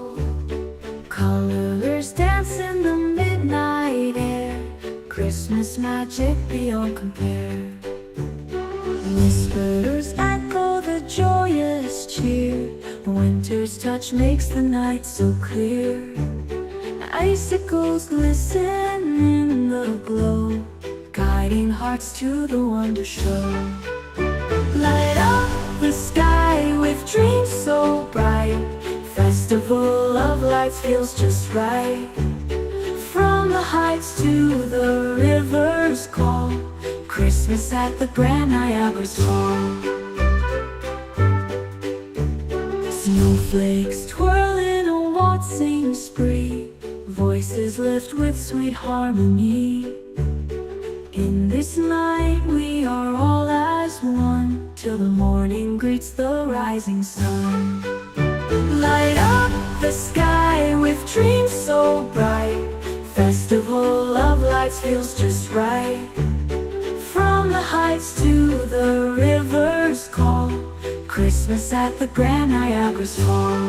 glow. Colors dance in the midnight air, Christmas magic beyond compare. Whispers echo the joyous cheer, winter's touch makes the night so clear. Icicles glisten in the glow, guiding hearts to the wonder show. Light up the sky with dreams so bright, festival of lights feels just right. From the heights to the river's call, Christmas at the Grand Niagara's Fall. Snowflakes twirl in a waltzing spree, voices lift with sweet harmony. In this night we are all as one, till the morning greets the rising sun. Light up the sky with dreams so bright, festival of lights feels just right. From the heights to the river's call, Christmas at the Grand Niagara's Fall.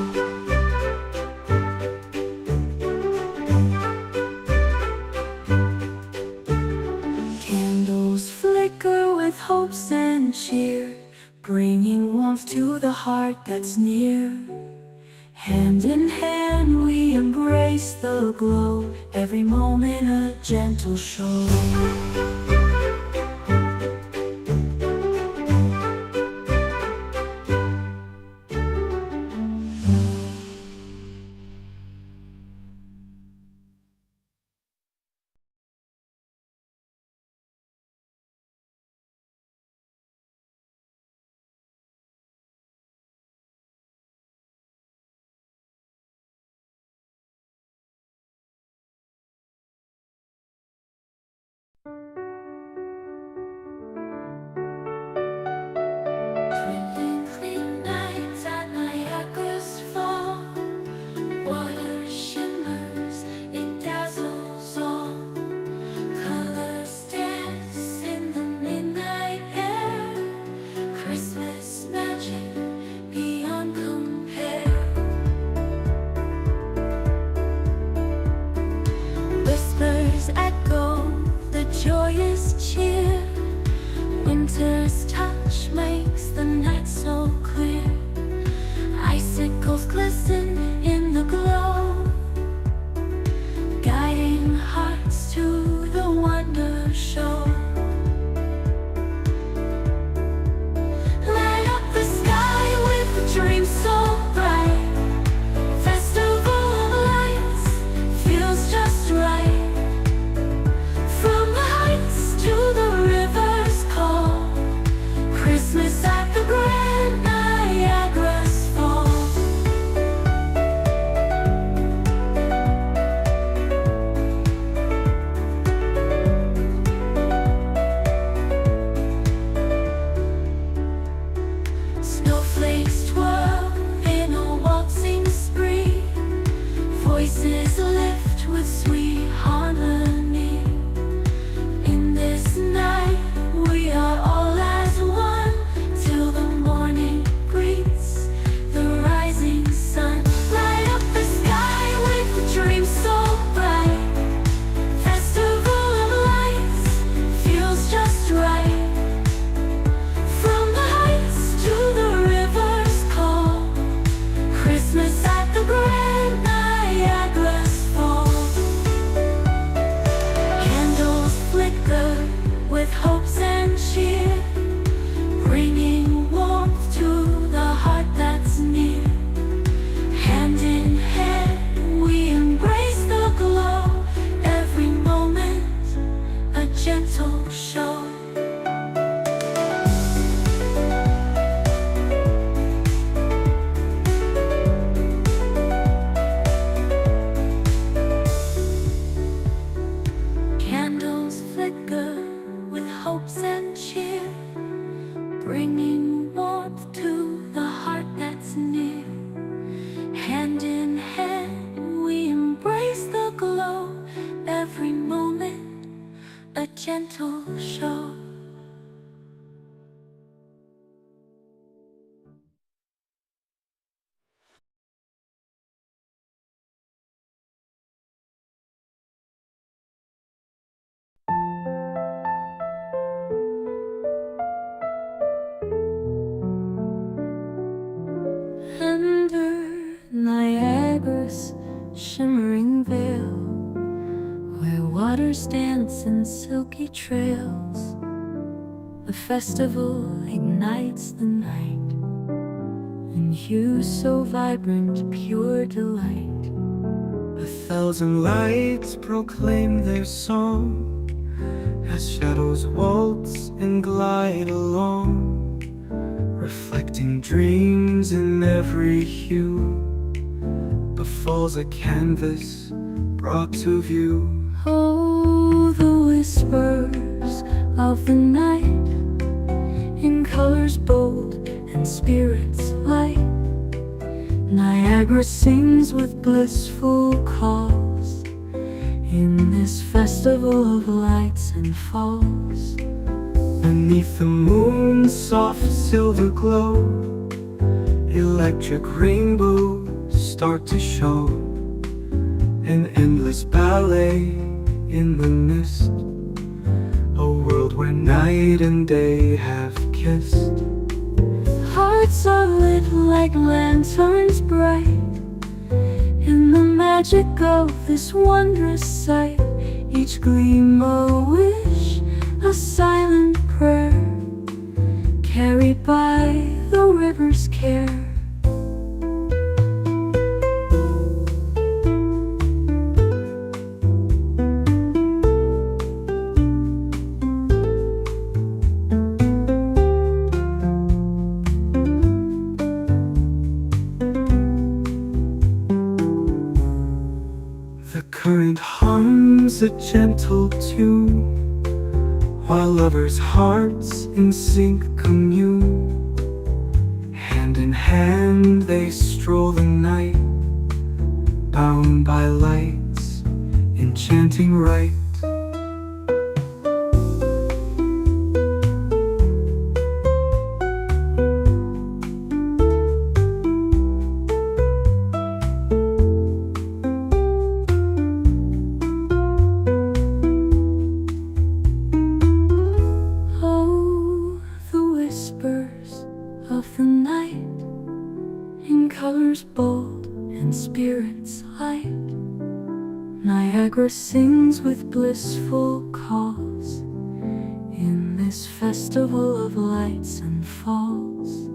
Candles flicker with hopes and cheer, bringing warmth to the heart that's near. Hand in hand we embrace the glow, every moment a gentle show. this shimmering veil, where waters dance in silky trails. The festival ignites the night in hues so vibrant, pure delight. 1,000 lights proclaim their song as shadows waltz and glide along, reflecting dreams in every hue. The falls a canvas brought to view. Oh, the whispers of the night, in colors bold and spirits light. Niagara sings with blissful calls in this festival of lights and falls. Beneath the moon's soft silver glow, electric rainbows start to show, an endless ballet in the mist, a world where night and day have kissed. Hearts are lit like lanterns bright in the magic of this wondrous sight. Each gleam a wish, a silent prayer, carried by the river's care. The current hums a gentle tune, while lovers' hearts in sync commune. Hand in hand they stroll the night, bound by lights, enchanting right. Of the night, in colors bold and spirits light. Niagara sings with blissful calls in this festival of lights and falls.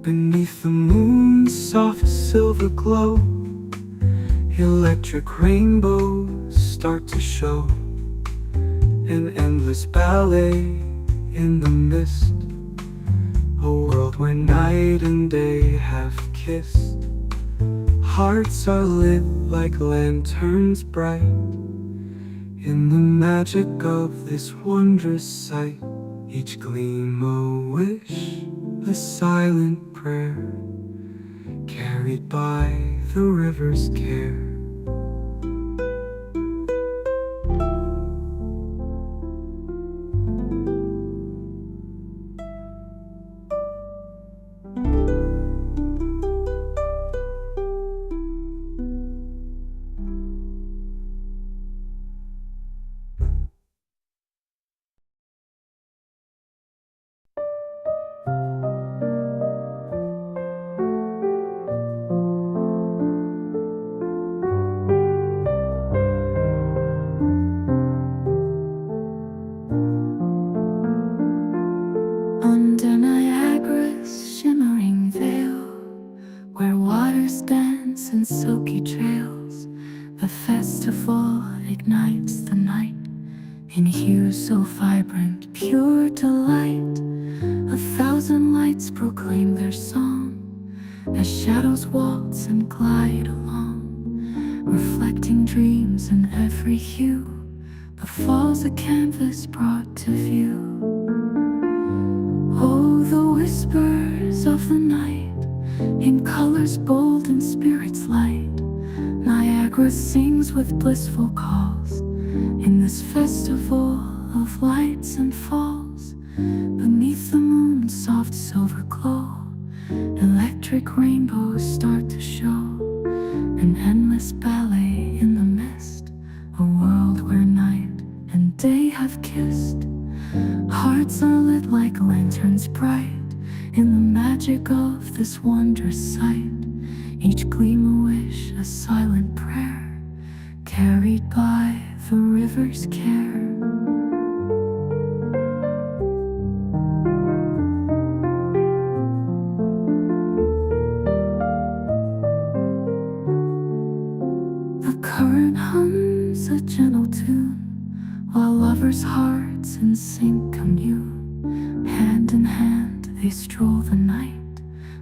Beneath the moon's soft silver glow, electric rainbows start to show, an endless ballet in the mist, a world where night and day have kissed. Hearts are lit like lanterns bright in the magic of this wondrous sight. Each gleam a wish, a silent prayer, carried by the river's care. Under Niagara's shimmering veil, where waters dance in silky trails, the festival ignites the night in hues so vibrant, pure delight. 1,000 lights proclaim their song as shadows waltz and glide along, reflecting dreams in every hue. The falls a canvas brought to view. Oh, the whispers of the night, in colors bold and spirits light. Niagara sings with blissful calls in this festival of lights and falls. Beneath the moon's soft silver glow, electric rainbows start to show, an endless ballet in the mist, a world where night and day have kissed. Hearts are lit like lanterns bright in the magic of this wondrous sight. Each gleam a wish, a silent current hums a gentle tune, while lovers' hearts in sync commune. Hand in hand they stroll the night,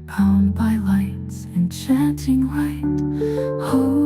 bound by light's enchanting right. Oh,